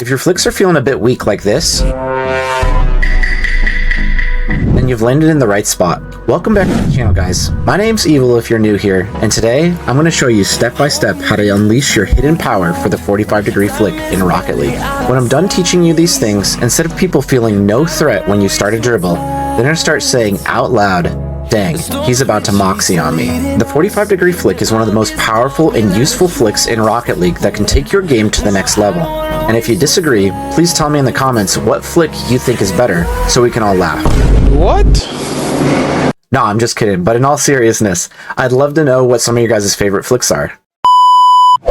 If your flicks are feeling a bit weak like this, then you've landed in the right spot. Welcome back to the channel, guys. My name's Evil if you're new here, and today I'm going to show you step by step how to unleash your hidden power for the 45-degree flick in Rocket League. When I'm done teaching you these things, instead of people feeling no threat when you start a dribble, they're going to start saying out loud, "Dang, he's about to moxie on me." The 45-degree flick is one of the most powerful and useful flicks in Rocket League that can take your game to the next level. And if you disagree, please tell me in the comments what flick you think is better so we can all laugh. What? No, I'm just kidding, but in all seriousness, I'd love to know what some of your guys' favorite flicks are.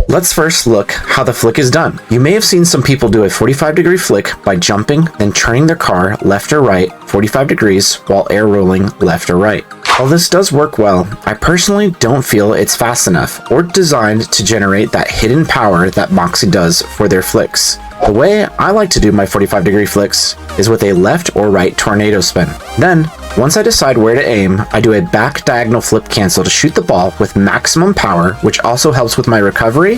Let's first look how the flick is done. You may have seen some people do a 45-degree flick by jumping, then turning their car left or right 45 degrees while air rolling left or right. While this does work well, I personally don't feel it's fast enough or designed to generate that hidden power that Moxie does for their flicks. The way I like to do my 45-degree flicks is with a left or right tornado spin. Then, once I decide where to aim, I do a back diagonal flip cancel to shoot the ball with maximum power, which also helps with my recovery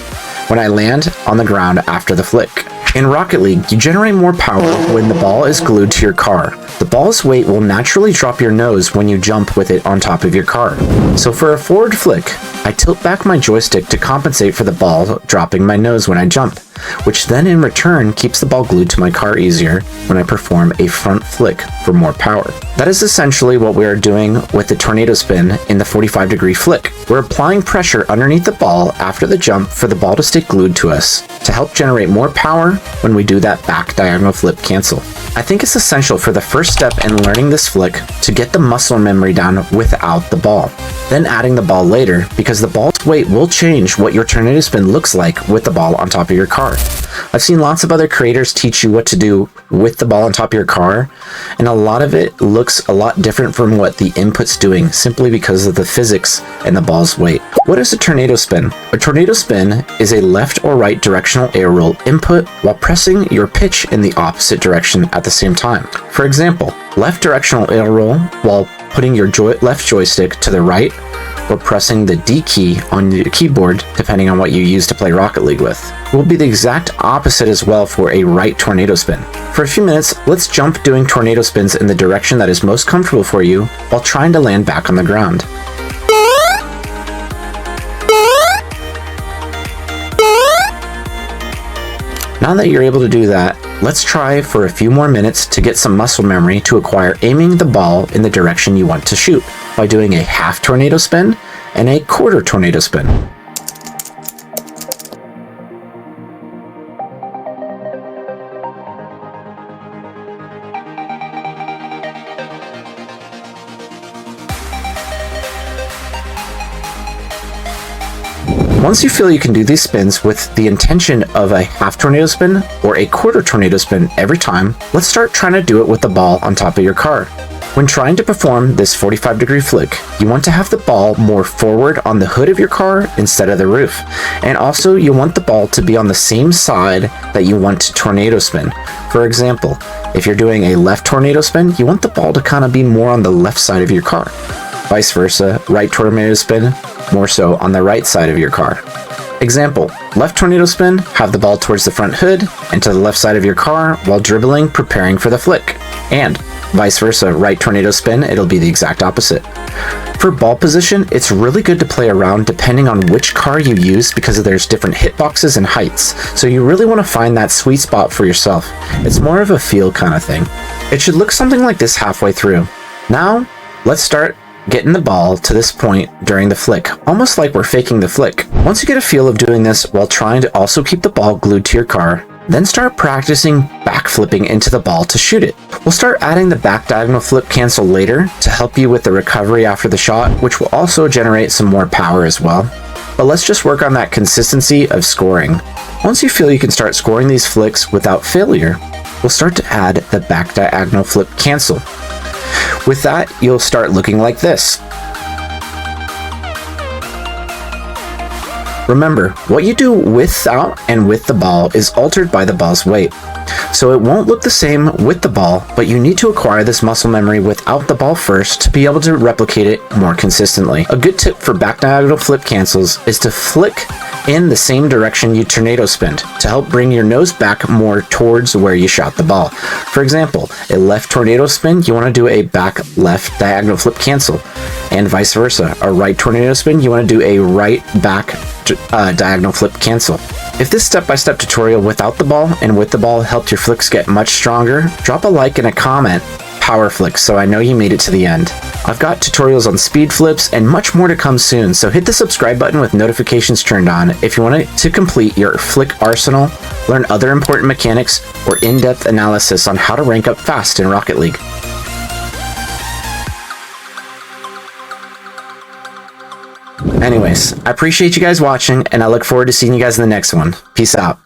when I land on the ground after the flick. In Rocket League, you generate more power when the ball is glued to your car. The ball's weight will naturally drop your nose when you jump with it on top of your car. So for a forward flick, I tilt back my joystick to compensate for the ball dropping my nose when I jump, which then in return keeps the ball glued to my car easier when I perform a front flick for more power. That is essentially what we are doing with the tornado spin in the 45-degree flick. We're applying pressure underneath the ball after the jump for the ball to stay glued to us to help generate more power when we do that back diagonal flip cancel. I think it's essential for the first step in learning this flick to get the muscle memory down without the ball, then adding the ball later because the ball's weight will change what your tornado spin looks like with the ball on top of your car. I've seen lots of other creators teach you what to do with the ball on top of your car, and a lot of it looks a lot different from what the input's doing simply because of the physics and the ball's weight. What is a tornado spin? A tornado spin is a left or right directional air roll input while pressing your pitch in the opposite direction at the same time. For example, left directional air roll while putting your left joystick to the right or pressing the D key on your keyboard, depending on what you use to play Rocket League with, will be the exact opposite as well for a right tornado spin. For a few minutes, let's jump doing tornado spins in the direction that is most comfortable for you while trying to land back on the ground. Now that you're able to do that, let's try for a few more minutes to get some muscle memory to acquire aiming the ball in the direction you want to shoot by doing a half tornado spin and a quarter tornado spin. Once you feel you can do these spins with the intention of a half tornado spin or a quarter tornado spin every time, let's start trying to do it with the ball on top of your car. When trying to perform this 45-degree flick, you want to have the ball more forward on the hood of your car instead of the roof. And also, you want the ball to be on the same side that you want to tornado spin. For example, if you're doing a left tornado spin, you want the ball to kind of be more on the left side of your car. Vice versa, right tornado spin, more so on the right side of your car. Example, left tornado spin, have the ball towards the front hood and to the left side of your car while dribbling, preparing for the flick. And vice versa, right tornado spin, it'll be the exact opposite. For ball position, it's really good to play around depending on which car you use because there's different hitboxes and heights, so you really want to find that sweet spot for yourself. It's more of a feel kind of thing. It should look something like this halfway through. Now, let's start getting the ball to this point during the flick, almost like we're faking the flick. Once you get a feel of doing this while trying to also keep the ball glued to your car, then start practicing back flipping into the ball to shoot it. We'll start adding the back diagonal flip cancel later to help you with the recovery after the shot, which will also generate some more power as well. But let's just work on that consistency of scoring. Once you feel you can start scoring these flicks without failure, we'll start to add the back diagonal flip cancel. With that, you'll start looking like this. Remember, what you do without and with the ball is altered by the ball's weight. So it won't look the same with the ball, but you need to acquire this muscle memory without the ball first to be able to replicate it more consistently. A good tip for back diagonal flip cancels is to flick in the same direction you tornado spin to help bring your nose back more towards where you shot the ball. For example, a left tornado spin, you want to do a back left diagonal flip cancel, and vice versa. A right tornado spin, you want to do a right back diagonal flip cancel. If this step-by-step tutorial without the ball and with the ball helped your flicks get much stronger, drop a like and a comment, Power Flicks, so I know you made it to the end. I've got tutorials on speed flips and much more to come soon, so hit the subscribe button with notifications turned on if you want to complete your flick arsenal, learn other important mechanics, or in-depth analysis on how to rank up fast in Rocket League. Anyways, I appreciate you guys watching, and I look forward to seeing you guys in the next one. Peace out.